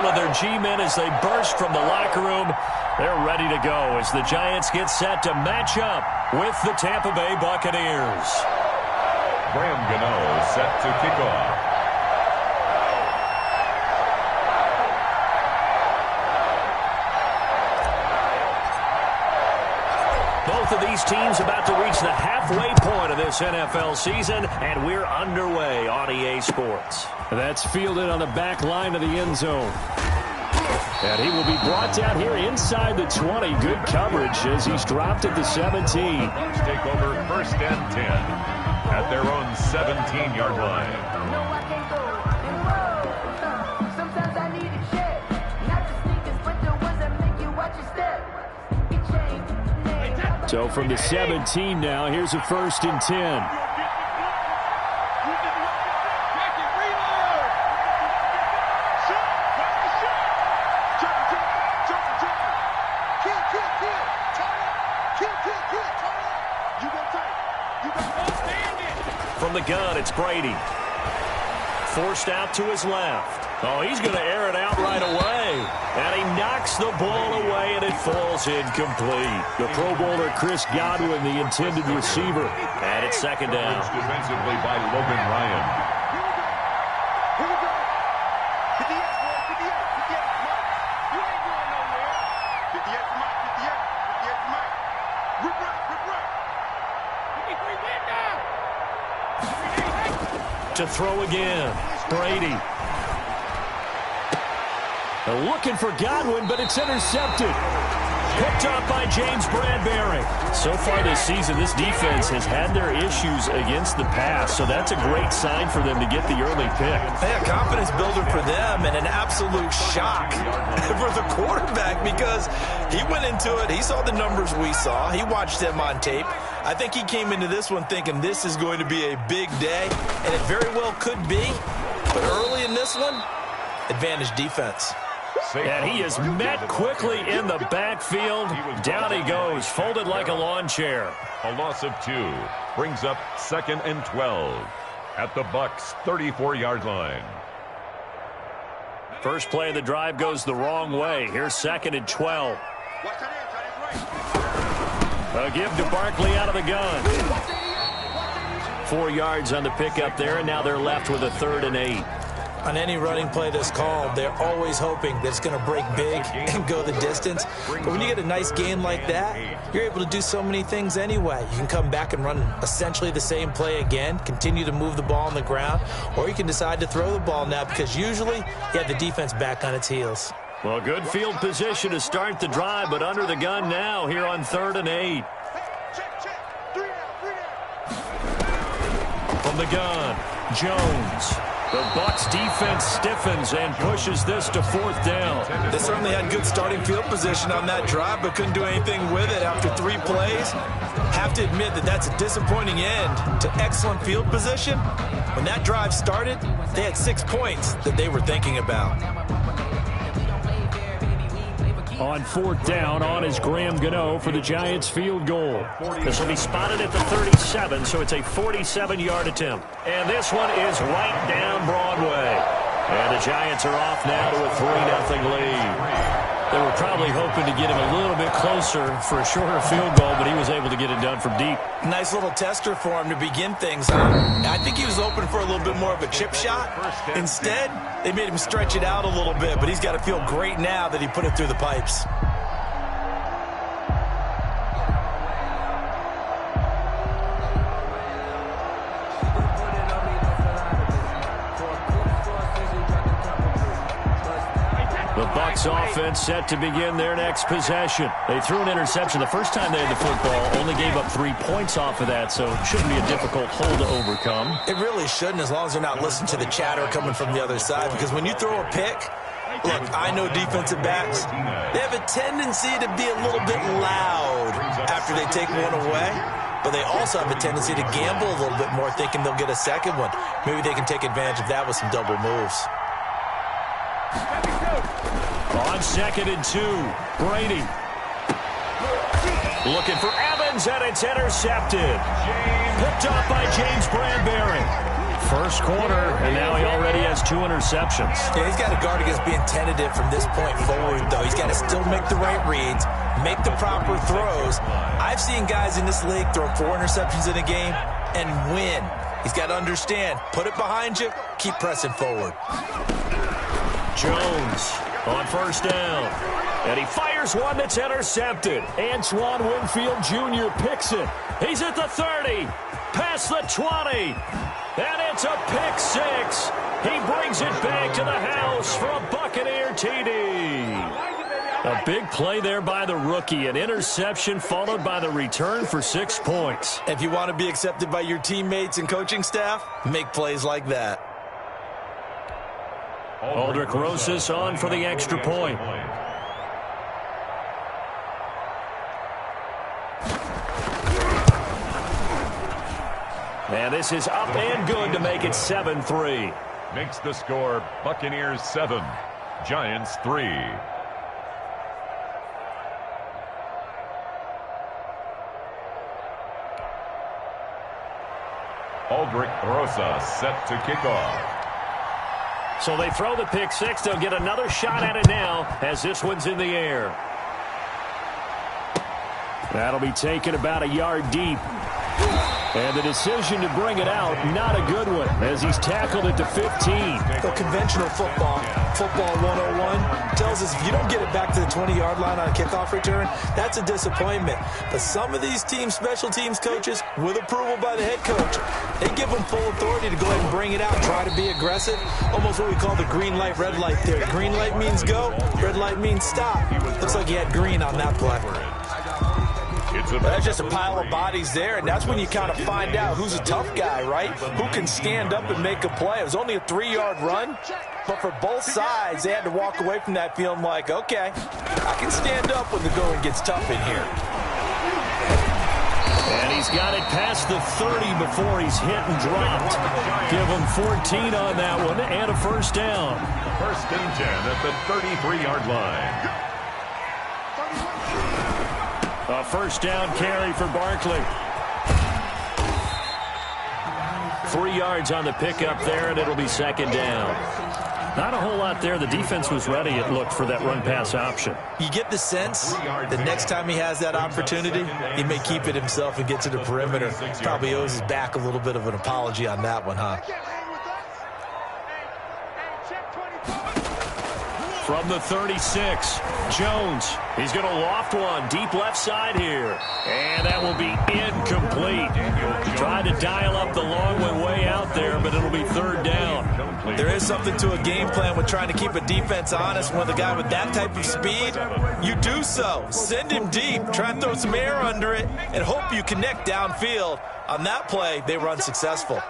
all of their G-men as they burst from the locker room. They're ready to go as the Giants get set to match up with the Tampa Bay Buccaneers. Graham Gano set to kick off. Both of these teams about to reach the halfway point of this NFL season, and we're underway on EA Sports. That's fielded on the back line of the end zone. And he will be brought down here inside the 20. Good coverage as he's dropped at the 17. Bucs take over 1st and 10 at their own 17-yard line. So from the 17 now, here's a 1st and 10. From the gun, it's Brady. Forced out to his left. Oh, he's going to air it out right away. And he knocks the ball away, and it falls incomplete. The Pro Bowler Chris Godwin, the intended receiver. And it's 2nd down. Defensively by Logan Ryan. To throw again, Brady. They're looking for Godwin, but it's intercepted. Picked up by James Bradbury. So far this season, this defense has had their issues against the pass, so that's a great sign for them to get the early pick. Yeah, confidence builder for them and an absolute shock for the quarterback because he went into it. He saw the numbers we saw. He watched them on tape. I think he came into this one thinking this is going to be a big day, and it very well could be. But early in this one, advantage defense. And he is met quickly in the backfield. Down he goes, folded like a lawn chair. A loss of 2 brings up 2nd and 12 at the Bucs' 34-yard line. First play of the drive goes the wrong way. Here's 2nd and 12. A give to Barkley out of the gun. 4 yards on the pickup there, and now they're left with a 3rd and 8. On any running play that's called, they're always hoping that it's going to break big and go the distance. But when you get a nice gain like that, you're able to do so many things anyway. You can come back and run essentially the same play again, continue to move the ball on the ground, or you can decide to throw the ball now because usually you have the defense back on its heels. Well, good field position to start the drive, but under the gun now here on 3rd and 8. From the gun, Jones. The Bucs defense stiffens and pushes this to 4th down. They certainly had good starting field position on that drive, but couldn't do anything with it after 3 plays. Have to admit that that's a disappointing end to excellent field position. When that drive started, they had 6 points that they were thinking about. On 4th down, on is Graham Gano for the Giants field goal. This will be spotted at the 37, so it's a 47-yard attempt. And this one is right down Broadway. And the Giants are off now to a 3-0 lead. They were probably hoping to get him a little bit closer for a shorter field goal, but he was able to get it done from deep. Nice little tester for him to begin things on. I think he was open for a little bit more of a chip shot. Instead, they made him stretch it out a little bit, but he's got to feel great now that he put it through the pipes. The Bucs offense set to begin their next possession. They threw an interception the first time they had the football, only gave up 3 points off of that, so it shouldn't be a difficult hole to overcome. It really shouldn't, as long as they're not listening to the chatter coming from the other side, because when you throw a pick, look, I know defensive backs, they have a tendency to be a little bit loud after they take one away, but they also have a tendency to gamble a little bit more, thinking they'll get a second one. Maybe they can take advantage of that with some double moves. On 2nd and 2, Brady. Looking for Evans, and it's intercepted. Picked up by James Bradbury. First quarter, and now he already has 2 interceptions. Yeah, he's got to guard against being tentative from this point forward, though. He's got to still make the right reads, make the proper throws. I've seen guys in this league throw 4 interceptions in a game and win. He's got to understand, put it behind you, keep pressing forward. Jones on first down. And he fires one that's intercepted. Antoine Winfield Jr. picks it. He's at the 30, past the 20, and it's a pick 6. He brings it back to the house for a Buccaneer TD. A big play there by the rookie. An interception followed by the return for 6 points. If you want to be accepted by your teammates and coaching staff, make plays like that. Aldrich Rosas on for the extra point. And this is up and good to make it 7-3. Makes the score Buccaneers 7, Giants 3. Aldrich Rosas set to kick off. So they throw the pick 6. They'll get another shot at it now as this one's in the air. That'll be taken about a yard deep. And the decision to bring it out, not a good one, as he's tackled it to 15. The conventional football 101, tells us if you don't get it back to the 20-yard line on a kickoff return, that's a disappointment. But some of these team special teams coaches, with approval by the head coach, they give them full authority to go ahead and bring it out, try to be aggressive, almost what we call the green light, red light theory. Green light means go, red light means stop. Looks like he had green on that play. That's just a pile of bodies there, and that's when you kind of find out who's a tough guy, right? Who can stand up and make a play. It was only a 3-yard run, but for both sides, they had to walk away from that feeling like, okay, I can stand up when the going gets tough in here. And he's got it past the 30 before he's hit and dropped. Give him 14 on that one and a first down. First and 10 at the 33-yard line. A first down carry for Barkley. 3 yards on the pickup there, and it'll be second down. Not a whole lot there. The defense was ready, it looked, for that run-pass option. You get the sense that next time he has that opportunity, he may keep it himself and get to the perimeter. Probably owes his back a little bit of an apology on that one, huh? From the 36, Jones. He's going to loft one deep left side here. And that will be incomplete. Tried to dial up the long one way out there, but it'll be third down. There is something to a game plan with trying to keep a defense honest. When the guy with that type of speed, you do so. Send him deep. Try and throw some air under it and hope you connect downfield. On that play, they run successful.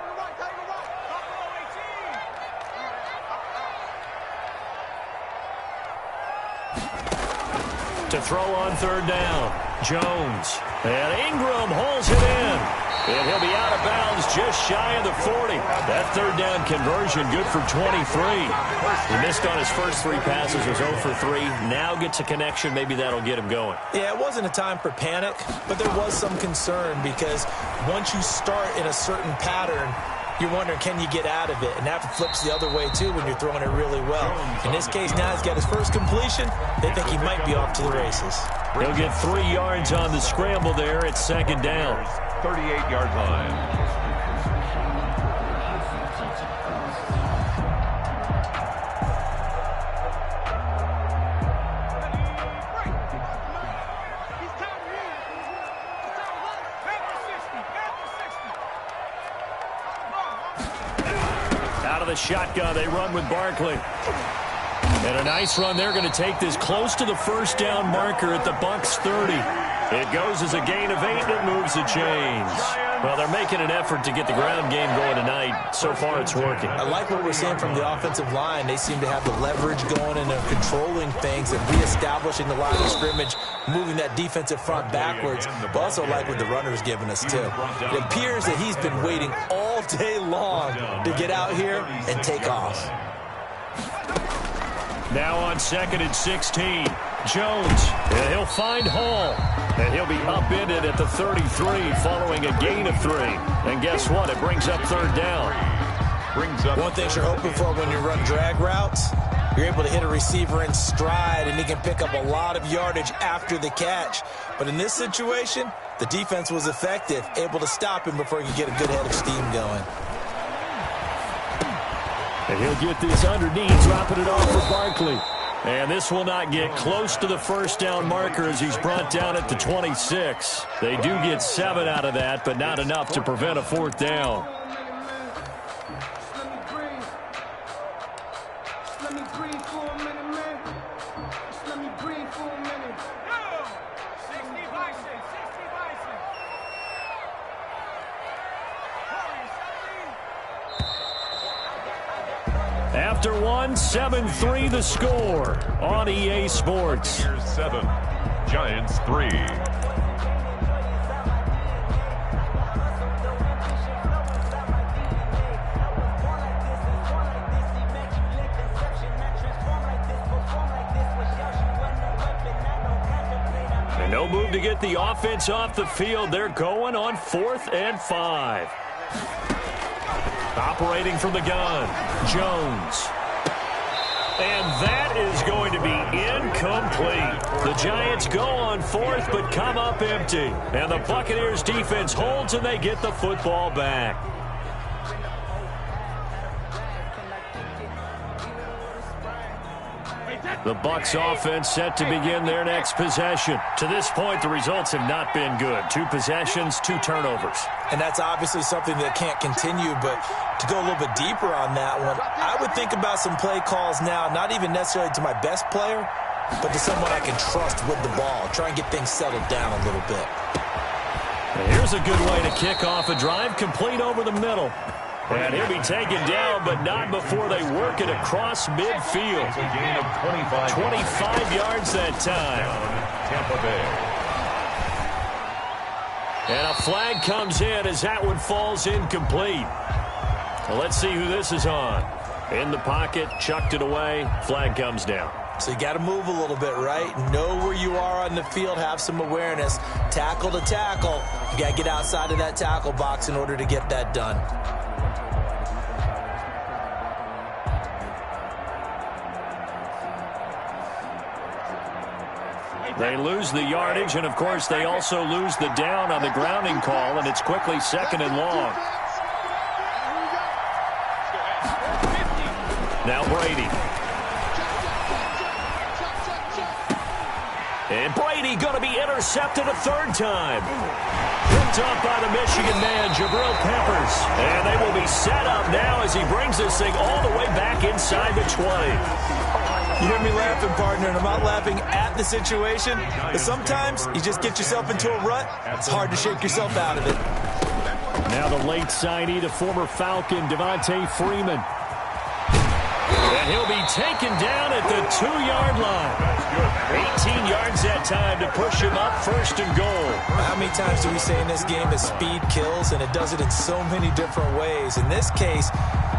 To throw on third down, Jones. And Ingram holds it in. And he'll be out of bounds just shy of the 40. That third down conversion good for 23. He missed on his first 3 passes, was 0 for 3. Now gets a connection. Maybe that'll get him going. Yeah, it wasn't a time for panic, but there was some concern because once you start in a certain pattern, you're wondering, can you get out of it? And that flips the other way, too, when you're throwing it really well. In this case, now he's got his first completion. They think he might be off to the races. He'll get 3 yards on the scramble there. It's second down. 38-yard line. The shotgun, they run with Barkley. And a nice run. They're going to take this close to the first down marker at the Bucs 30. It goes as a gain of 8, and it moves the chains. Well, they're making an effort to get the ground game going tonight. So far, it's working. I like what we're seeing from the offensive line. They seem to have the leverage going, and they're controlling things and reestablishing the line of scrimmage, moving that defensive front backwards. But also like what the runner's giving us, too. It appears that he's been waiting all day long to get out here and take off. Now on 2nd and 16, Jones, and he'll find Hall, and he'll be upended at the 33 following a gain of 3. And guess what? It brings up third down. brings up... One thing you're hoping for when you run drag routes, you're able to hit a receiver in stride, and he can pick up a lot of yardage after the catch. But in this situation, the defense was effective, able to stop him before he could get a good head of steam going. And he'll get this underneath, dropping it off for Barkley. And this will not get close to the first down marker as he's brought down at the 26. They do get 7 out of that, but not enough to prevent a fourth down. After one, 7-3 the score on EA Sports. Here's 7, Giants 3. And no move to get the offense off the field. They're going on 4th and 5. Operating from the gun, Jones. And that is going to be incomplete. The Giants go on 4th, but come up empty. And the Buccaneers defense holds, and they get the football back. The Bucs offense set to begin their next possession. To this point, the results have not been good. 2 possessions, 2 turnovers. And that's obviously something that can't continue, but to go a little bit deeper on that one, I would think about some play calls now, not even necessarily to my best player, but to someone I can trust with the ball. Try and get things settled down a little bit. And here's a good way to kick off a drive, complete over the middle. And he'll be taken down, but not before they work it across midfield. It's a gain of 25 yards that time. Tampa Bay. And a flag comes in as that one falls incomplete. Well, let's see who this is on. In the pocket, chucked it away, flag comes down. So you got to move a little bit, right? Know where you are on the field, have some awareness. Tackle to tackle. You got to get outside of that tackle box in order to get that done. They lose the yardage, and, of course, they also lose the down on the grounding call, and it's quickly 2nd and long. Now Brady. And Brady going to be intercepted a 3rd time. Picked up by the Michigan man, Jabril Peppers. And they will be set up now as he brings this thing all the way back inside the 20. You hear me laughing, partner, and I'm not laughing at the situation, but sometimes you just get yourself into a rut. It's hard to shake yourself out of it. Now the late signee, the former Falcon, Devontae Freeman. And he'll be taken down at the 2-yard line. 18 yards that time to push him up 1st and goal. How many times do we say in this game that speed kills, and it does it in so many different ways? In this case,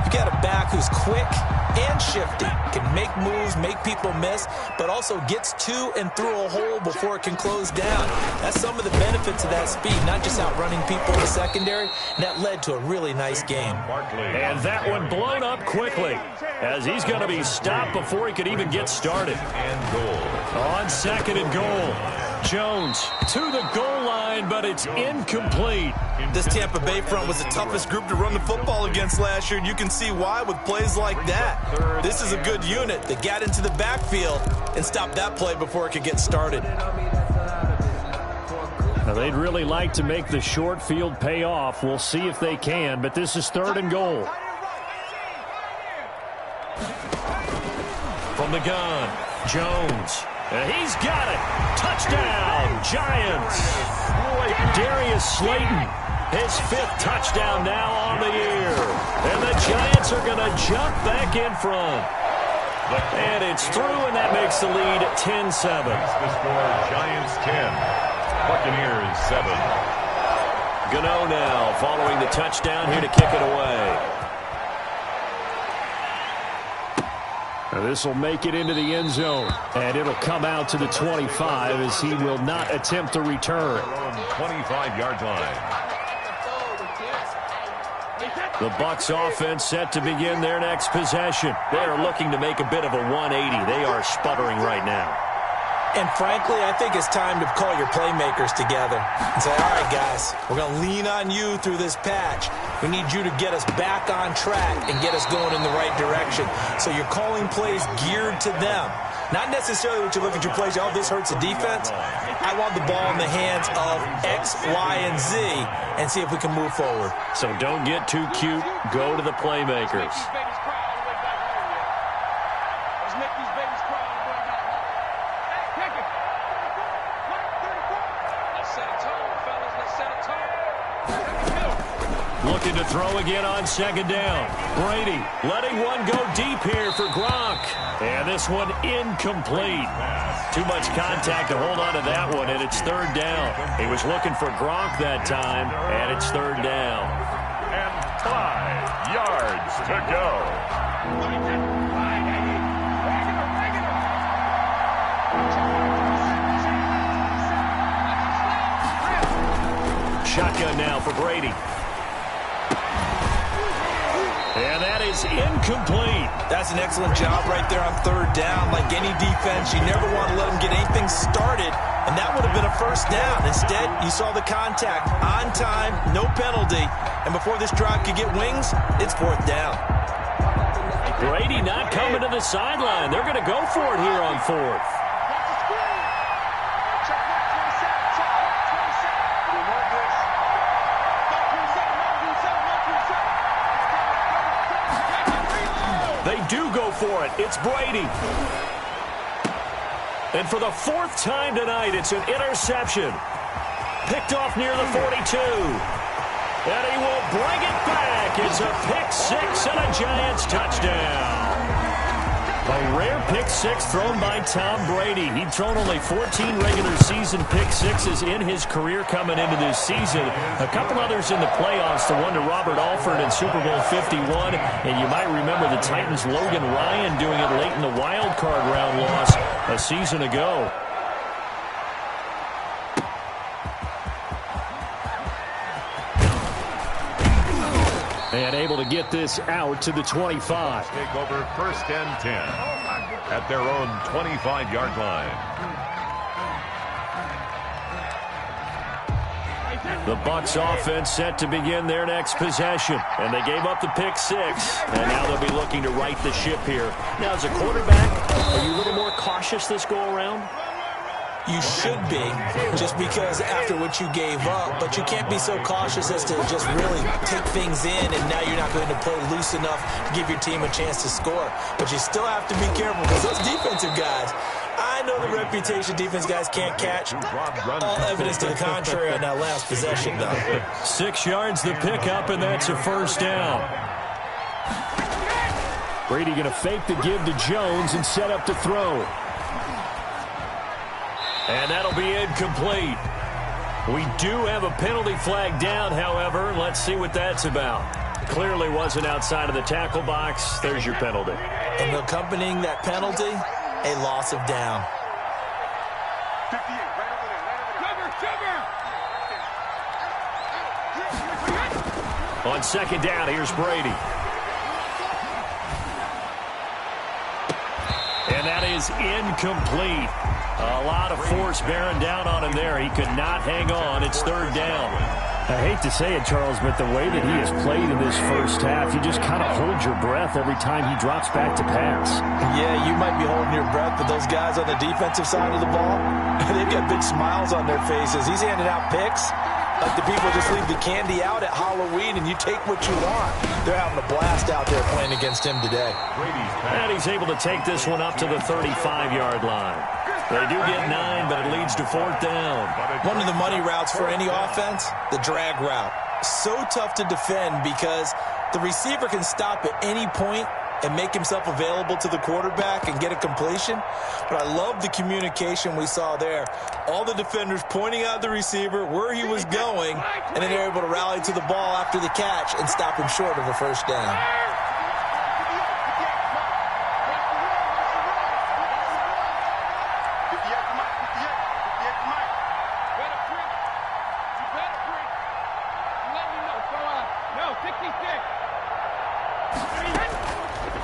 you got a back who's quick and shifty, can make moves, make people miss, but also gets to and through a hole before it can close down. That's some of the benefits of that speed, not just outrunning people in the secondary, and that led to a really nice game. And that one blown up quickly, as he's going to be stopped before he could even get started. And goal. On 2nd and goal. Jones to the goal line, but it's incomplete. This Tampa Bay front was the toughest group to run the football against last year, and you can see why with plays like that. This is a good unit that got into the backfield and stopped that play before it could get started. Now, they'd really like to make the short field pay off. We'll see if they can, but this is 3rd and goal. From the gun, Jones. And he's got it. Touchdown, Giants. Darius Slayton, his 5th touchdown now on the year. And the Giants are going to jump back in front. And it's through, and that makes the lead 10-7. The score, Giants 10, Buccaneers 7. Gano now following the touchdown here to kick it away. This will make it into the end zone, and it'll come out to the 25 as he will not attempt to return. 25-yard line. The Bucs offense set to begin their next possession. They are looking to make a bit of a 180. They are sputtering right now. And frankly, I think it's time to call your playmakers together and say, all right, guys, we're going to lean on you through this patch. We need you to get us back on track and get us going in the right direction. So you're calling plays geared to them. Not necessarily what you look at your plays, oh, this hurts the defense. I want the ball in the hands of X, Y, and Z and see if we can move forward. So don't get too cute. Go to the playmakers. Looking to throw again on second down. Brady letting one go deep here for Gronk. And this one incomplete. Too much contact to hold on to that one, and it's third down. He was looking for Gronk that time, and it's third down. And 5 yards to go. Shotgun now for Brady. And that is incomplete. That's an excellent job right there on third down. Like any defense, you never want to let them get anything started, and that would have been a first down. Instead, you saw the contact on time, no penalty, and before this drive could get wings, it's fourth down. Brady not coming to the sideline. They're going to go for it here on fourth. They do go for it. It's Brady. And for the fourth time tonight, it's an interception. Picked off near the 42. And he will bring it back. It's a pick six and a Giants touchdown. A rare pick six thrown by Tom Brady. He'd thrown only 14 regular season pick sixes in his career coming into this season. A couple others in the playoffs, the one to Robert Alford in Super Bowl 51. And you might remember the Titans' Logan Ryan doing it late in the wild card round loss a season ago. And able to get this out to the 25. Take over first and 10 at their own 25-yard line. The Bucs offense set to begin their next possession. And they gave up the pick six. And now they'll be looking to right the ship here. Now, as a quarterback, are you a little more cautious this go-around? You should be, just because after what you gave up, but you can't be so cautious as to just really take things in, and now you're not going to play loose enough to give your team a chance to score. But you still have to be careful, because those defensive guys, I know the reputation defense guys can't catch. All evidence to the contrary on that last possession, though. 6 yards the pickup, and that's a first down. Brady going to fake the give to Jones and set up to throw. And that'll be incomplete. We do have a penalty flag down, however. Let's see what that's about. Clearly wasn't outside of the tackle box. There's your penalty. And accompanying that penalty, a loss of down. On second down, here's Brady. And that is incomplete. A lot of force bearing down on him there. He could not hang on. It's third down. I hate to say it, Charles, but the way that he has played in this first half, you just kind of hold your breath every time he drops back to pass. Yeah, you might be holding your breath, but those guys on the defensive side of the ball, they've got big smiles on their faces. He's handing out picks like the people just leave the candy out at Halloween and you take what you want. They're having a blast out there playing against him today. And he's able to take this one up to the 35-yard line. They do get 9, but it leads to fourth down. One of the money routes for any offense, the drag route. So tough to defend because the receiver can stop at any point and make himself available to the quarterback and get a completion. But I love the communication we saw there. All the defenders pointing out the receiver, where he was going, and then they're able to rally to the ball after the catch and stop him short of a first down.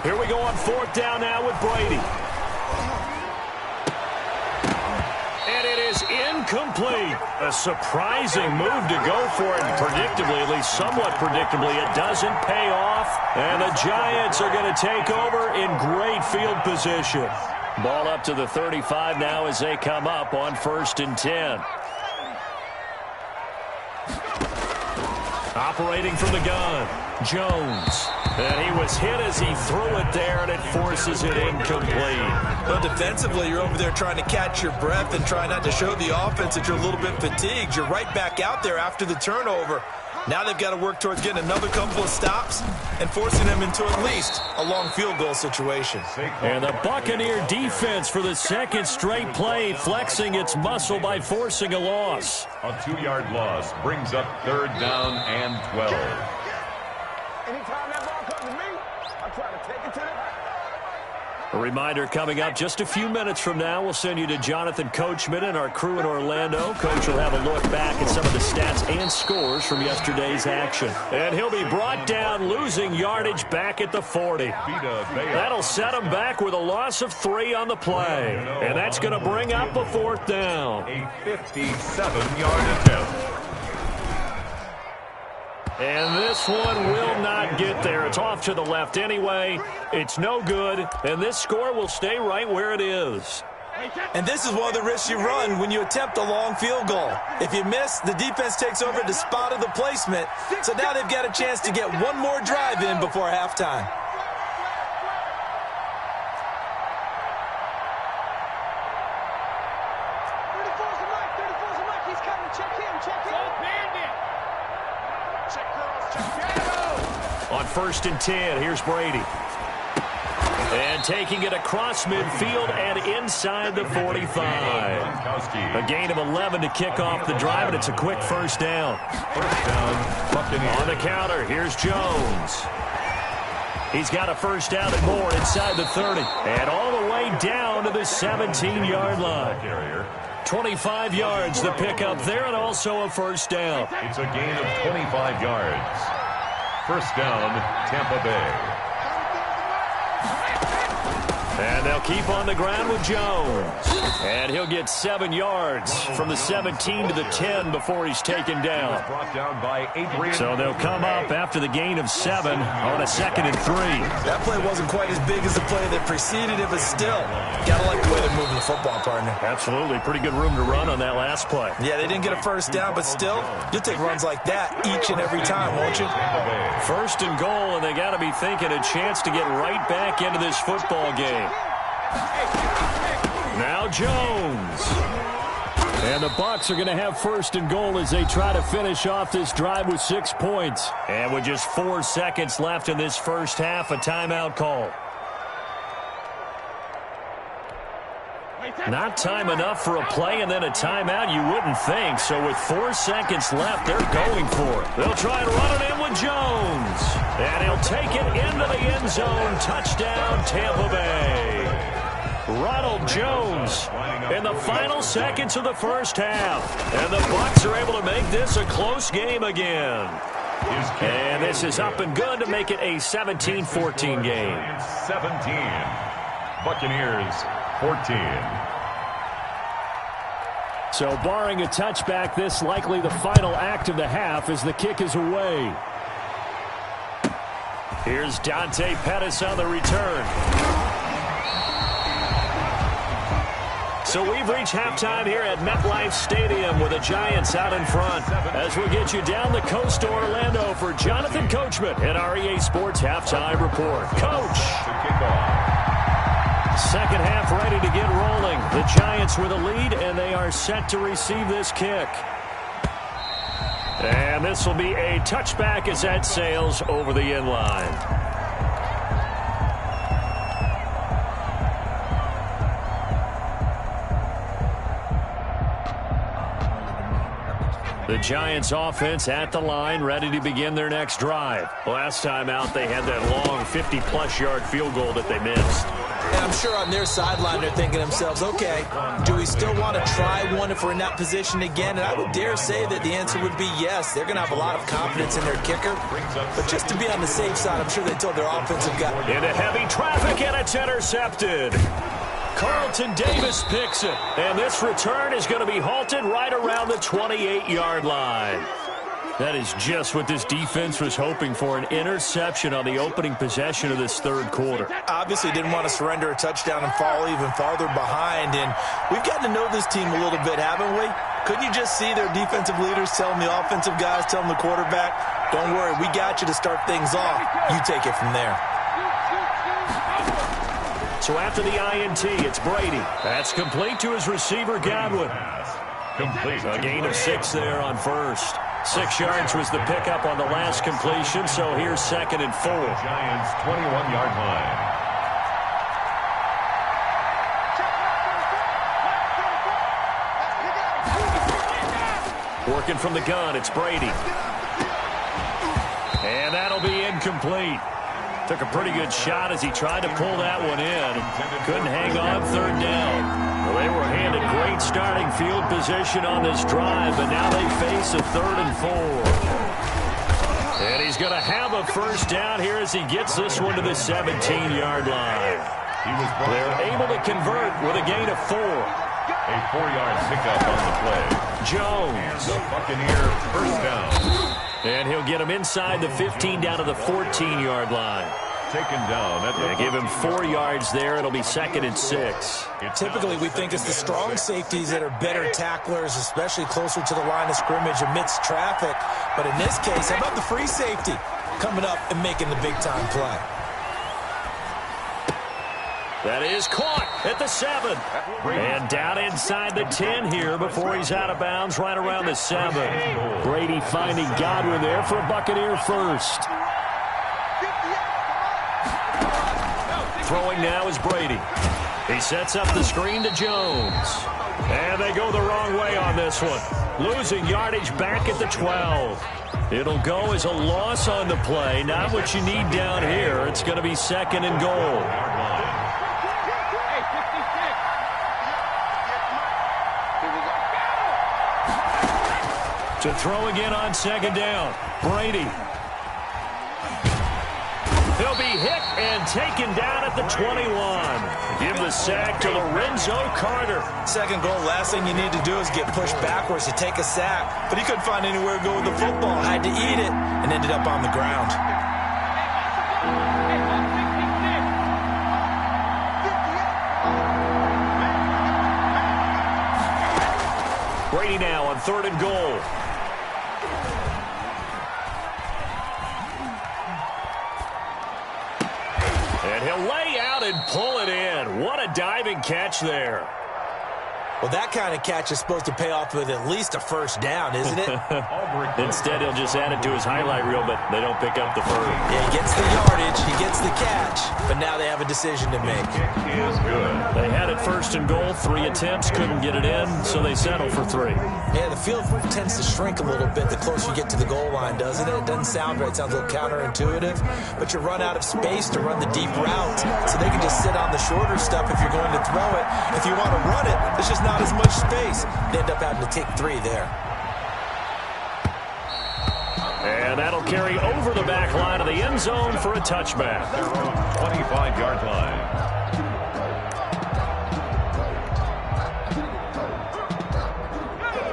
Here we go on 4th down now with Brady. And it is incomplete. A surprising move to go for it. Predictably, at least somewhat predictably, it doesn't pay off. And the Giants are going to take over in great field position. Ball up to the 35 now as they come up on 1st and 10. Operating from the gun, Jones. And he was hit as he threw it there, and it forces it incomplete. Well, defensively, you're over there trying to catch your breath and try not to show the offense that you're a little bit fatigued. You're right back out there after the turnover. Now they've got to work towards getting another couple of stops and forcing them into at least a long field goal situation. And the Buccaneer defense for the 2nd straight play, flexing its muscle by forcing a loss. A 2-yard loss brings up 3rd down and 12. Anytime that ball comes to me, I try to take it to the... A reminder coming up just a few minutes from now. We'll send you to Jonathan Coachman and our crew in Orlando. Coach will have a look back at some of the stats and scores from yesterday's action. And he'll be brought down, losing yardage back at the 40. That'll set him back with a loss of 3 on the play. And that's going to bring up a 4th down. A 57-yard attempt. And this one will not get there. It's off to the left anyway. It's no good, and this score will stay right where it is. And this is one of the risks you run when you attempt a long field goal. If you miss, the defense takes over the spot of the placement. So now they've got a chance to get one more drive in before halftime. On 1st and 10, here's Brady. And taking it across midfield and inside the 45. A gain of 11 to kick off the drive, and it's a quick 1st down. 1st down, Buccaneers. On the counter, here's Jones. He's got a 1st down and more inside the 30. And all the way down to the 17-yard line. 25 yards the pickup there, and also a 1st down. It's a gain of 25 yards. 1st down, Tampa Bay. And they'll keep on the ground with Jones. And he'll get 7 yards from the 17 to the 10 before he's taken down. So they'll come up after the gain of 7 on a 2nd and 3. That play wasn't quite as big as the play that preceded it, but still, gotta like the way they're moving the football, partner. Absolutely. Pretty good room to run on that last play. Yeah, they didn't get a 1st down, but still, you'll take runs like that each and every time, won't you? 1st and goal, and they got to be thinking a chance to get right back into this football game. Now Jones. And the Bucs are going to have 1st and goal as they try to finish off this drive with 6 points. And with just 4 seconds left in this 1st half, a timeout call. Not time enough for a play and then a timeout, you wouldn't think. So with 4 seconds left, they're going for it. They'll try and run it in with Jones. And he'll take it into the end zone. Touchdown, Tampa Bay. Ronald Jones in the final seconds of the 1st half. And the Bucs are able to make this a close game again. And this is up and good to make it a 17-14 game. 17. Buccaneers 14. So barring a touchback, this likely the final act of the half as the kick is away. Here's Dante Pettis on the return. So we've reached halftime here at MetLife Stadium with the Giants out in front. As we'll get you down the coast to Orlando for Jonathan Coachman at our EA Sports Halftime Report. Coach. Second half ready to get rolling. The Giants with a lead, and they are set to receive this kick. And this will be a touchback as that sails over the end line. The Giants offense at the line, ready to begin their next drive. Last time out, they had that long 50-plus yard field goal that they missed. I'm sure on their sideline they're thinking to themselves, okay, do we still want to try one if we're in that position again? And I would dare say that the answer would be yes. They're going to have a lot of confidence in their kicker. But just to be on the safe side, I'm sure they told their offensive guy. Into heavy traffic, and it's intercepted. Carlton Davis picks it. And this return is going to be halted right around the 28-yard line. That is just what this defense was hoping for, an interception on the opening possession of this third quarter. Obviously didn't want to surrender a touchdown and fall even farther behind. And we've gotten to know this team a little bit, haven't we? Couldn't you just see their defensive leaders telling the offensive guys, telling the quarterback, don't worry, we got you to start things off. You take it from there. So after the INT, it's Brady. That's complete to his receiver, Godwin. Complete. A gain of 6 there on first. 6 yards was the pickup on the last completion, so here's 2nd and 4. Giants 21-yard line. Working from the gun, it's Brady. And that'll be incomplete. Took a pretty good shot as he tried to pull that one in. Couldn't hang on 3rd down. Well, they were handed great starting field position on this drive, but now they face a 3rd and 4. And he's going to have a first down here as he gets this one to the 17-yard line. They're able to convert with a gain of 4. A 4-yard pickup on the play. Jones. The Buccaneer first down. And he'll get him inside the 15 down to the 14-yard line. Taken down at the give him 4 yards there. It'll be 2nd and 6. Typically, we think it's the strong safeties that are better tacklers, especially closer to the line of scrimmage amidst traffic. But in this case, how about the free safety coming up and making the big-time play? That is caught at the 7. And down inside the 10 here before he's out of bounds right around the 7. Brady finding Godwin there for a Buccaneer first. Throwing now is Brady. He sets up the screen to Jones. And they go the wrong way on this one. Losing yardage back at the 12. It'll go as a loss on the play. Not what you need down here. It's going to be 2nd and goal. To throw again on 2nd down. Brady. He'll be hit and taken down at the 21. Give the sack to Lorenzo Carter. 2nd goal, last thing you need to do is get pushed backwards to take a sack. But he couldn't find anywhere to go with the football. Had to eat it and ended up on the ground. Brady now on 3rd and goal. And he'll lay out and pull it in. What a diving catch there. Well, that kind of catch is supposed to pay off with at least a first down, isn't it? Instead, he'll just add it to his highlight reel, but they don't pick up the first. Yeah, he gets the yardage, he gets the catch, but now they have a decision to make. He is good. They had it 1st and goal, 3 attempts, couldn't get it in, so they settle for 3. Yeah, the field tends to shrink a little bit the closer you get to the goal line, doesn't it? It doesn't sound right. It sounds a little counterintuitive, but you run out of space to run the deep route, so they can just sit on the shorter stuff if you're going to throw it. If you want to run it, there's just not as much space. They end up having to take 3 there. And that'll carry over the back line of the end zone for a touchback. 25-yard line.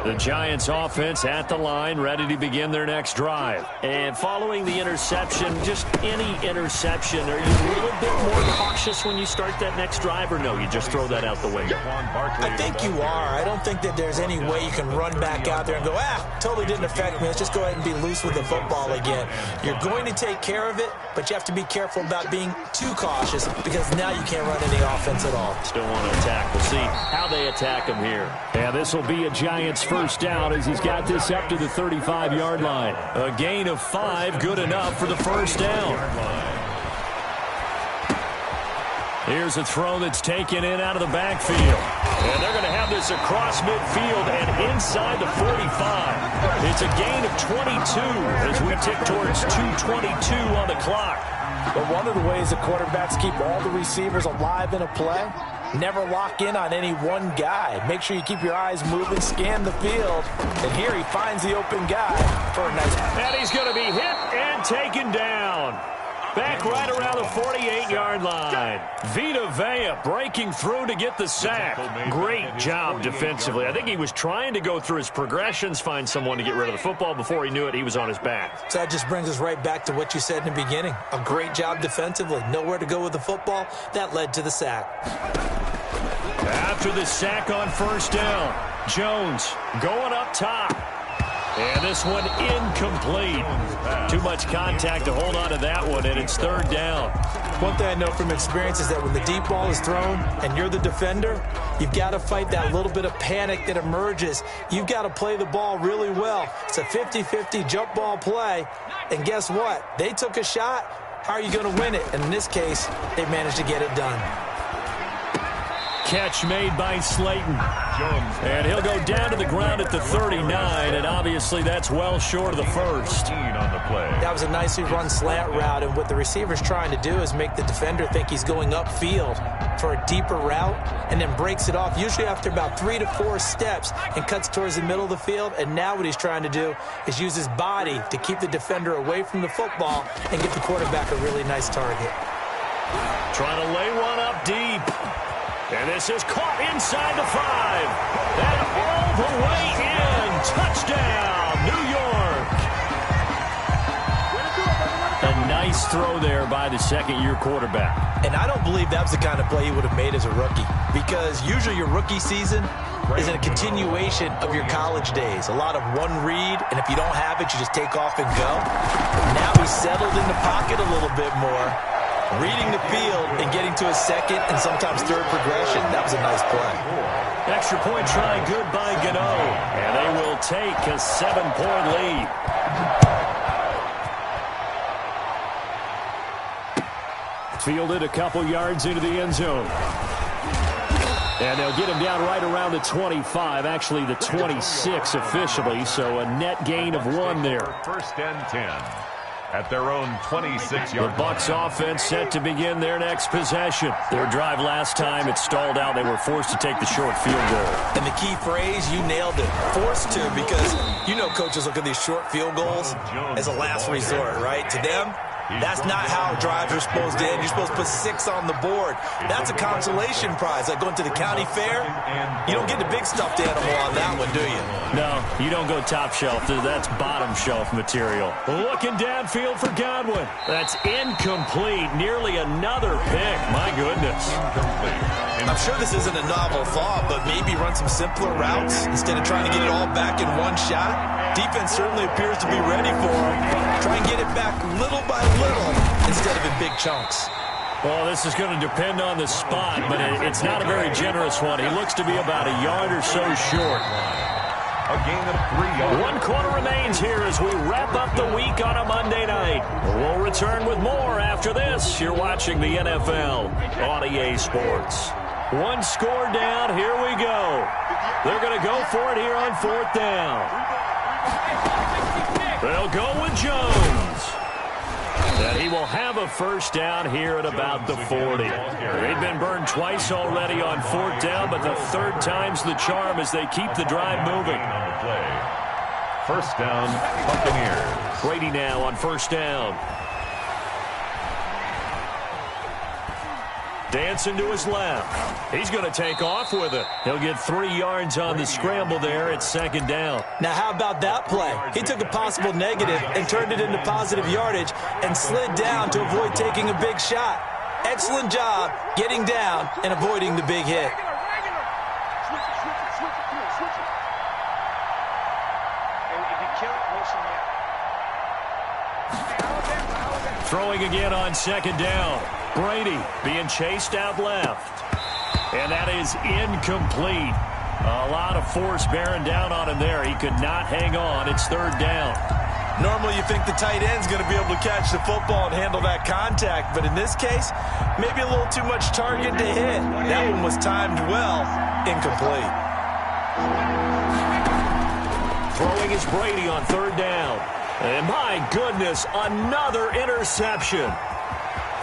The Giants offense at the line, ready to begin their next drive. And following the interception, just any interception, are you a little bit more cautious when you start that next drive, or no, you just throw that out the window? I think you are. I don't think that there's any way you can run back out there and go, totally didn't affect me. Let's just go ahead and be loose with the football again. You're going to take care of it, but you have to be careful about being too cautious because now you can't run any offense at all. Still want to attack. We'll see how they attack him here. And this will be a Giants first down as he's got this up to the 35-yard line. A gain of 5, good enough for the first down. Here's a throw that's taken in out of the backfield. And they're going to have this across midfield and inside the 45. It's a gain of 22 as we tick towards 2:22 on the clock. But one of the ways the quarterbacks keep all the receivers alive in a play, never lock in on any one guy. Make sure you keep your eyes moving, scan the field. And here he finds the open guy for a nice pass. And he's going to be hit and taken down. Back right around the 48-yard line. Vita Vea breaking through to get the sack. Great job defensively. I think he was trying to go through his progressions, find someone to get rid of the football. Before he knew it, he was on his back. So that just brings us right back to what you said in the beginning. A great job defensively. Nowhere to go with the football. That led to the sack. After the sack on first down, Jones going up top. And this one incomplete. Too much contact to hold on to that one, and it's third down. One thing I know from experience is that when the deep ball is thrown and you're the defender, you've got to fight that little bit of panic that emerges. You've got to play the ball really well. It's a 50-50 jump ball play, and guess what? They took a shot. How are you going to win it? And in this case, they managed to get it done. Catch made by Slayton. And he'll go down to the ground at the 39, and obviously that's well short of the first. That was a nicely run slant route, and what the receiver's trying to do is make the defender think he's going upfield for a deeper route, and then breaks it off, usually after about 3 to 4 steps, and cuts towards the middle of the field. And now what he's trying to do is use his body to keep the defender away from the football and give the quarterback a really nice target. Trying to lay one up deep. And this is caught inside the 5. And all the way in. Touchdown, New York. A nice throw there by the second-year quarterback. And I don't believe that was the kind of play he would have made as a rookie, because usually your rookie season is a continuation of your college days. A lot of one read, and if you don't have it, you just take off and go. Now he's settled in the pocket a little bit more, reading the field and getting to a second and sometimes third progression. That was a nice play. Extra point try good by Gano. And they will take a 7-point lead. Fielded a couple yards into the end zone. And they'll get him down right around the 25, actually the 26 officially, so a net gain of 1 there. First and 10. At their own 26-yard The Bucs offense set to begin their next possession. Their drive last time, it stalled out. They were forced to take the short field goal. And the key phrase, you nailed it. Forced to, because you know coaches look at these short field goals as a last resort, right? To them, that's not how drives are supposed to end. You're supposed to put 6 on the board. That's a consolation prize. Like going to the county fair, you don't get the big stuffed animal on that one, do you? No, you don't go top shelf. That's bottom shelf material. Looking downfield for Godwin. That's incomplete. Nearly another pick. My goodness. I'm sure this isn't a novel thought, but maybe run some simpler routes instead of trying to get it all back in one shot. Defense certainly appears to be ready for him. Try and get it back little by little instead of in big chunks. Well, this is going to depend on the spot, but it's not a very generous one. He looks to be about a yard or so short. A gain of 3 yards. 1 quarter remains here as we wrap up the week on a Monday night. We'll return with more after this. You're watching the NFL on EA Sports. 1 score down. Here we go. They're going to go for it here on 4th down. They'll go with Jones. And he will have a first down here at about the 40. They've been burned twice already on 4th down, but the 3rd time's the charm as they keep the drive moving. First down, Buccaneers. Brady now on 1st down. Dancing to his left. He's going to take off with it. He'll get 3 yards on the scramble there at 2nd down. Now, how about that play? He took a possible negative and turned it into positive yardage and slid down to avoid taking a big shot. Excellent job getting down and avoiding the big hit. Throwing again on 2nd down. Brady being chased out left. And that is incomplete. A lot of force bearing down on him there. He could not hang on. It's 3rd down. Normally you think the tight end's going to be able to catch the football and handle that contact, but in this case, maybe a little too much target to hit. That one was timed well. Incomplete. Throwing is Brady on 3rd down. And my goodness, another interception.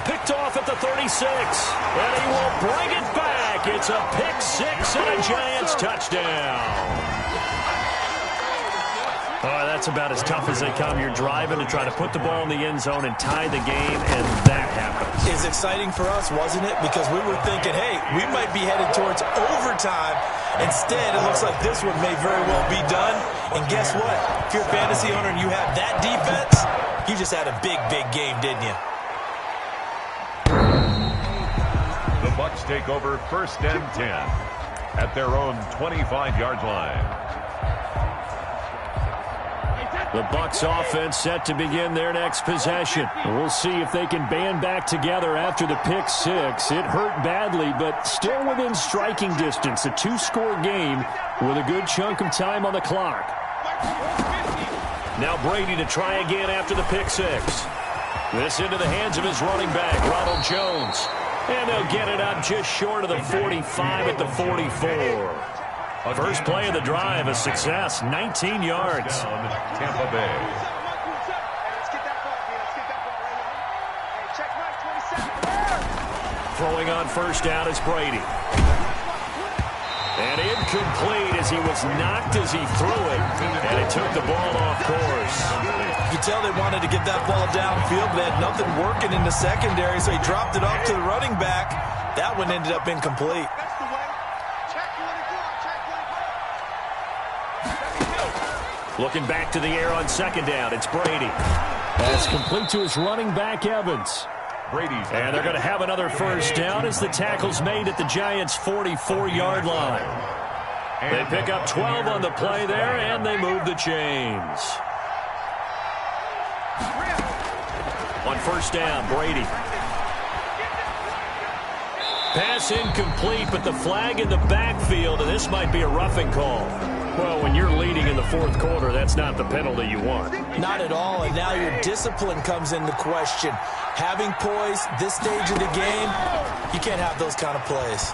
Picked off at the 36. And he will bring it back. It's a pick six and a Giants touchdown. Oh, that's about as tough as they come. You're driving to try to put the ball in the end zone and tie the game, and that happens. It's exciting for us, wasn't it? Because we were thinking, hey, we might be headed towards overtime. Instead, it looks like this one may very well be done. And guess what? If you're a fantasy owner and you have that defense, you just had a big, big game, didn't you? The Bucs take over 1st and 10 at their own 25-yard line. The Bucs offense set to begin their next possession. We'll see if they can band back together after the pick six. It hurt badly, but still within striking distance. A 2-score game with a good chunk of time on the clock. Now Brady to try again after the pick six. This into the hands of his running back, Ronald Jones. And they'll get it up just short of the 45 at the 44. First play of the drive, a success, 19 yards. Tampa Bay. Throwing on first down is Brady. And incomplete as he was knocked as he threw it. And it took the ball off course. You could tell they wanted to get that ball downfield, but they had nothing working in the secondary, so he dropped it off to the running back. That one ended up incomplete. Looking back to the air on second down, it's Brady. That's complete to his running back, Evans. And they're going to have another first down as the tackle's made at the Giants' 44-yard line. They pick up 12 on the play there, and they move the chains. On first down, Brady. Pass incomplete, but the flag in the backfield, and this might be a roughing call. Well, when you're leading in the fourth quarter, that's not the penalty you want. Not at all, and now your discipline comes into question. Having poise this stage of the game, you can't have those kind of plays.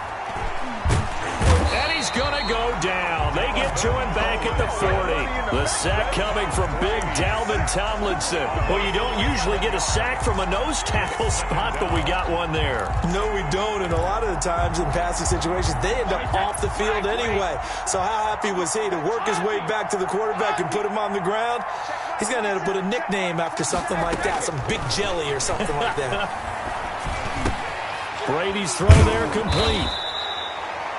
And he's going to go down. They get to him back at the 40. The sack coming from big Dalvin Tomlinson. Well, you don't usually get a sack from a nose tackle spot, but we got one there. No, we don't, and a lot of the times in passing situations, they end up off the field anyway. So how happy was he to work his way back to the quarterback and put him on the ground? He's going to have to put a nickname after something like that, some Big Jelly or something like that. Brady's throw there complete.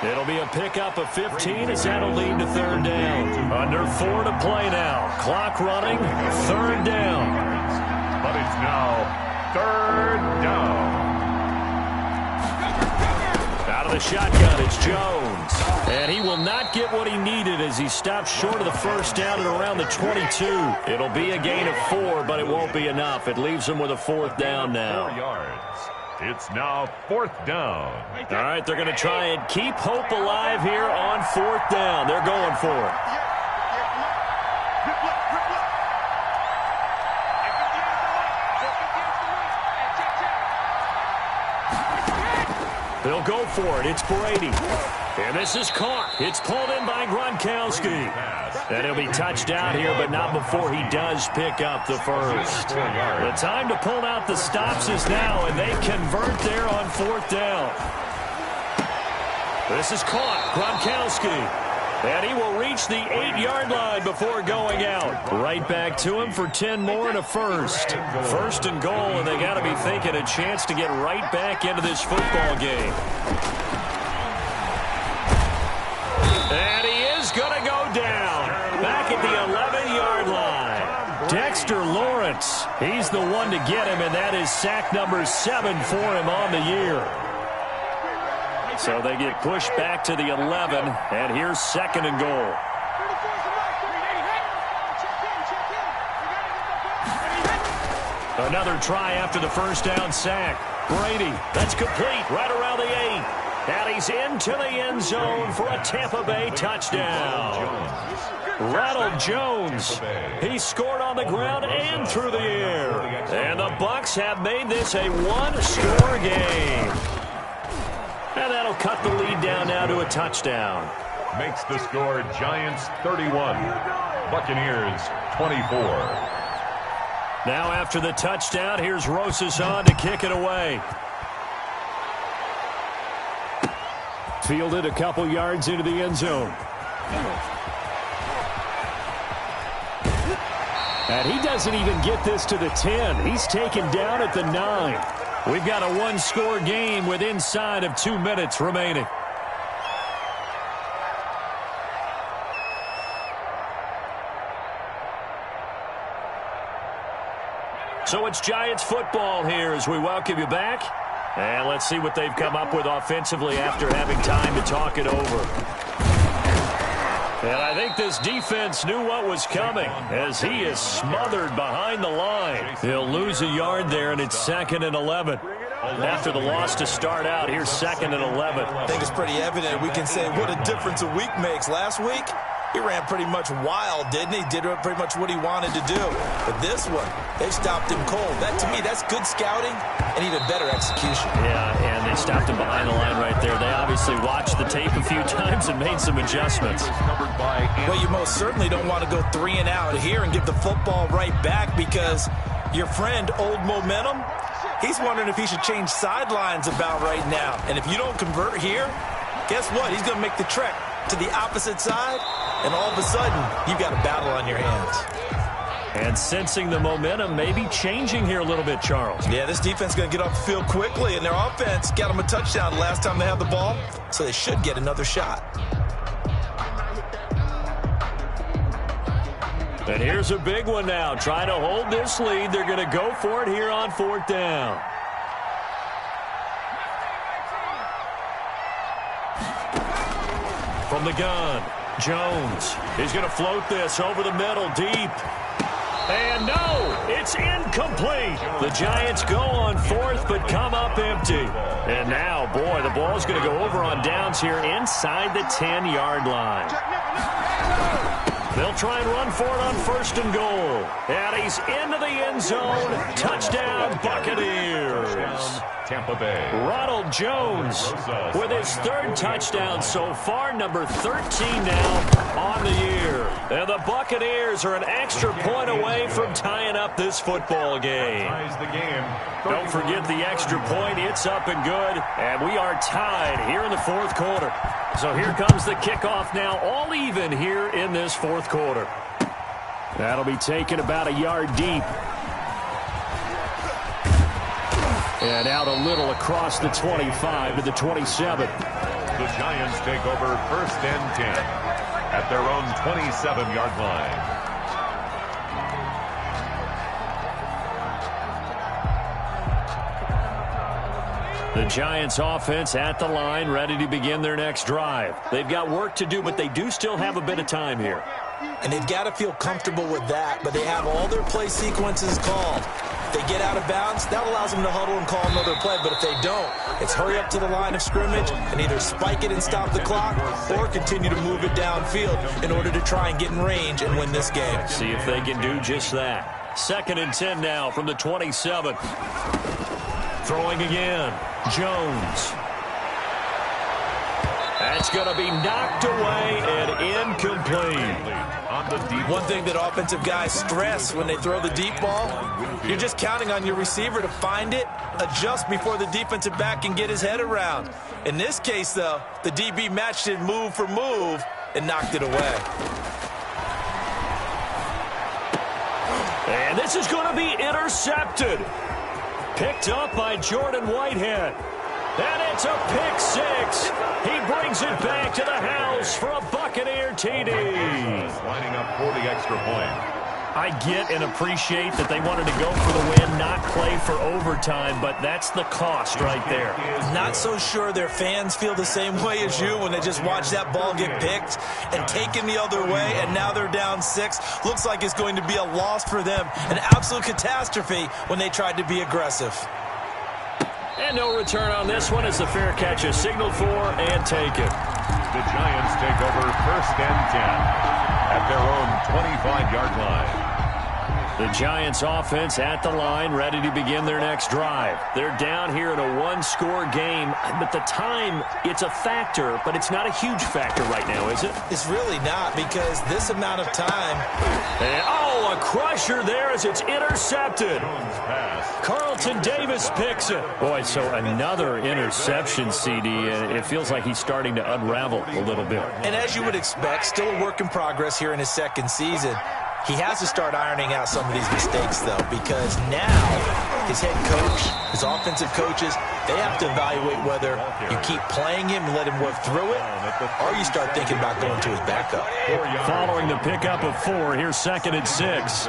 It'll be a pickup of 15 as that'll lead to third down. Under 4 to play now. Clock running, third down. But it's now third down. Out of the shotgun, it's Jones. And he will not get what he needed as he stops short of the first down at around the 22. It'll be a gain of 4, but it won't be enough. It leaves him with a fourth down now. 4 yards. It's now fourth down. All right, they're going to try and keep hope alive here on fourth down. They're going for it. They'll go for it. It's Brady. And this is caught. It's pulled in by Gronkowski. And he'll be touched down here, but not before he does pick up the first. The time to pull out the stops is now, and they convert there on fourth down. This is caught. Gronkowski. And he will reach the 8-yard line before going out. Right back to him for 10 more and a first. First and goal, and they got to be thinking a chance to get right back into this football game. And he is going to go down. Back at the 11-yard line. Dexter Lawrence. He's the one to get him, and that is sack number 7 for him on the year. So they get pushed back to the 11, and here's second and goal. Another try after the first down sack. Brady, that's complete, right around the 8. And he's into the end zone for a Tampa Bay touchdown. Ronald Jones, he scored on the ground and through the air. And the Bucs have made this a one-score game. And that'll cut the lead down now to a touchdown. Makes the score Giants 31, Buccaneers 24. Now after the touchdown, here's Rosas on to kick it away. Fielded a couple yards into the end zone. And he doesn't even get this to the 10. He's taken down at the 9. We've got a one-score game with inside of 2 minutes remaining. So it's Giants football here as we welcome you back. And let's see what they've come up with offensively after having time to talk it over. And I think this defense knew what was coming as he is smothered behind the line. He'll lose a yard there, and it's 2nd and 11. After the loss to start out, here's 2nd and 11. I think it's pretty evident. We can say what a difference a week makes. Last week, he ran pretty much wild, didn't he? Did pretty much what he wanted to do. But this one, they stopped him cold. That, to me, that's good scouting and even better execution. Yeah, and they stopped him behind the line right there. They obviously watched the tape a few times and made some adjustments. Well, you most certainly don't want to go 3 and out here and give the football right back because your friend, Old Momentum, he's wondering if he should change sidelines about right now. And if you don't convert here, guess what? He's going to make the trek to the opposite side, and all of a sudden, you've got a battle on your hands. And sensing the momentum maybe changing here a little bit, Charles. Yeah, this defense is going to get off the field quickly, and their offense got them a touchdown last time they had the ball, so they should get another shot. And here's a big one now. Trying to hold this lead. They're going to go for it here on 4th down. From the gun, Jones. He's going to float this over the middle, deep. And no, it's incomplete. The Giants go on 4th, but come up empty. And now, boy, the ball's going to go over on downs here inside the 10-yard line. They'll try and run for it on 1st and goal. And he's into the end zone. Touchdown, Buccaneers. Tampa Bay. Ronald Jones with his 3rd touchdown so far, number 13 now on the year. And the Buccaneers are an extra point away from tying up this football game. Don't forget the extra point. It's up and good. And we are tied here in the 4th quarter. So here comes the kickoff now, all even here in this 4th quarter. That'll be taken about a yard deep. And out a little across the 25 to the 27. The Giants take over 1st and 10 at their own 27-yard line. The Giants offense at the line, ready to begin their next drive. They've got work to do, but they do still have a bit of time here. And they've got to feel comfortable with that, but they have all their play sequences called. If they get out of bounds, that allows them to huddle and call another play. But if they don't, it's hurry up to the line of scrimmage and either spike it and stop the clock or continue to move it downfield in order to try and get in range and win this game. See if they can do just that. 2nd and 10 now from the 27. Throwing again. Jones. That's going to be knocked away and incomplete. One thing that offensive guys stress when they throw the deep ball, you're just counting on your receiver to find it, adjust before the defensive back can get his head around. In this case, though, the DB matched it move for move and knocked it away. And this is going to be intercepted. Picked up by Jordan Whitehead. And it's a pick 6. He brings it back to the house for a Buccaneer TD. Lining up for the extra point. I get and appreciate that they wanted to go for the win, not play for overtime, but that's the cost right there. Not so sure their fans feel the same way as you when they just watch that ball get picked and taken the other way, and now they're down 6. Looks like it's going to be a loss for them, an absolute catastrophe when they tried to be aggressive. And no return on this one as the fair catch is signaled for and taken. The Giants take over 1st and 10 at their own 25-yard line. The Giants offense at the line, ready to begin their next drive. They're down here in a one-score game, but the time, it's a factor, but it's not a huge factor right now, is it? It's really not, because this amount of time. And, oh, a crusher there as it's intercepted. Carlton Davis picks it. Boy, so another interception, CD, and it feels like he's starting to unravel a little bit. And as you would expect, still a work in progress here in his second season. He has to start ironing out some of these mistakes, though, because now his head coach, his offensive coaches, they have to evaluate whether you keep playing him and let him work through it, or you start thinking about going to his backup. Following the pickup of 4, here's 2nd and 6.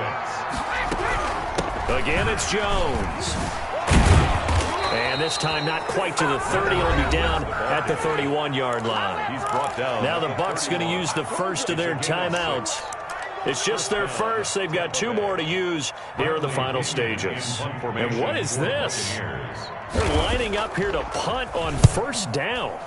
Again, it's Jones. And this time not quite to the 30. He'll be down at the 31-yard line. He's brought down. Now the Bucs going to use the first of their timeouts. It's just their first. They've got 2 more to use here in the final stages. And what is this? They're lining up here to punt on 1st down.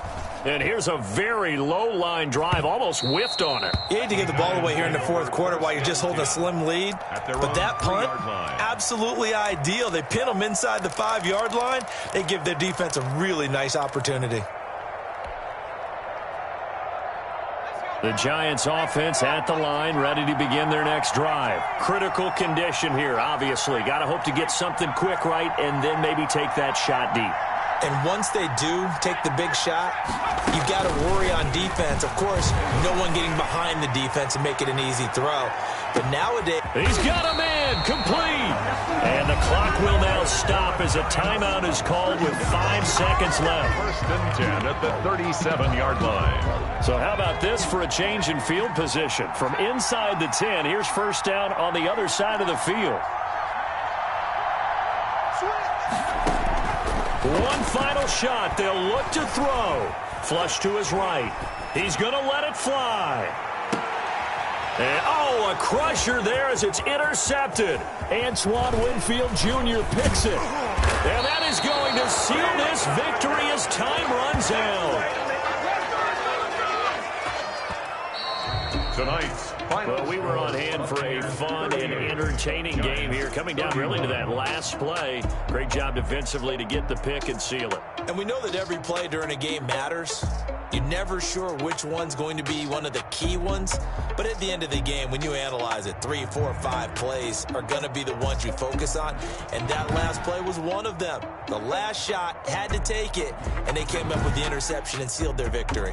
And here's a very low-line drive, almost whiffed on it. You hate to give the ball away here in the 4th quarter while you're just holding a slim lead. But that punt, absolutely ideal. They pin them inside the 5-yard line. They give their defense a really nice opportunity. The Giants offense at the line, ready to begin their next drive. Critical condition here, obviously. Got to hope to get something quick right and then maybe take that shot deep. And once they do take the big shot, you got to worry on defense. Of course, no one getting behind the defense and make it an easy throw. But nowadays, he's got a man complete. And the clock will now stop as a timeout is called with 5 seconds left. 1st and 10 at the 37-yard line. So how about this for a change in field position? From inside the 10, here's 1st down on the other side of the field. One final shot. They'll look to throw. Flush to his right. He's going to let it fly. And, oh, a crusher there as it's intercepted. Antoine Winfield Jr. picks it. And that is going to seal this victory as time runs out. Tonight's final. Well, we were on hand for a fun and entertaining game here. Coming down really to that last play. Great job defensively to get the pick and seal it. And we know that every play during a game matters. You're never sure which one's going to be one of the key ones. But at the end of the game, when you analyze it, 3, 4, 5 plays are going to be the ones you focus on. And that last play was one of them. The last shot had to take it, and they came up with the interception and sealed their victory.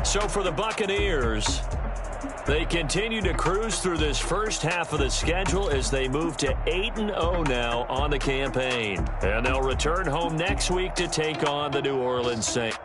So for the Buccaneers, they continue to cruise through this first half of the schedule as they move to 8-0 now on the campaign. And they'll return home next week to take on the New Orleans Saints.